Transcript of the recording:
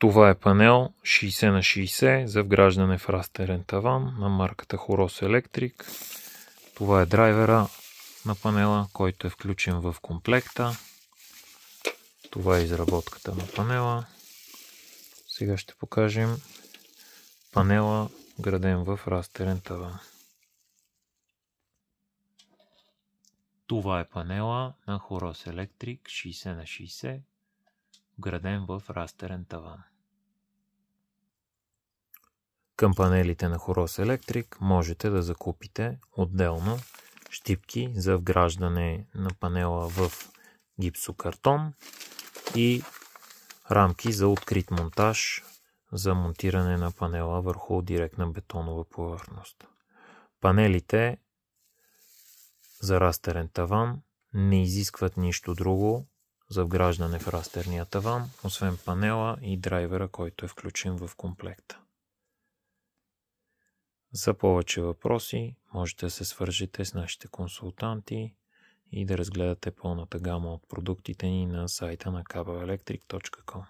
Това е панел 60 на 60 за вграждане в растерен таван на марката Horos Electric. Това е драйвера на панела, който е включен в комплекта. Това е изработката на панела. Сега ще покажем панела, вграден в растерен таван. Това е панела на Horos Electric 60 на 60, вграден в растерен таван. Към панелите на Horos Electric можете да закупите отделно щипки за вграждане на панела в гипсокартон и рамки за открит монтаж за монтиране на панела върху директна бетонова повърхност. Панелите за растерен таван не изискват нищо друго за вграждане в растерния таван, освен панела и драйвера, който е включен в комплекта. За повече въпроси можете да се свържете с нашите консултанти и да разгледате пълната гама от продуктите ни на сайта на cableelectric.com.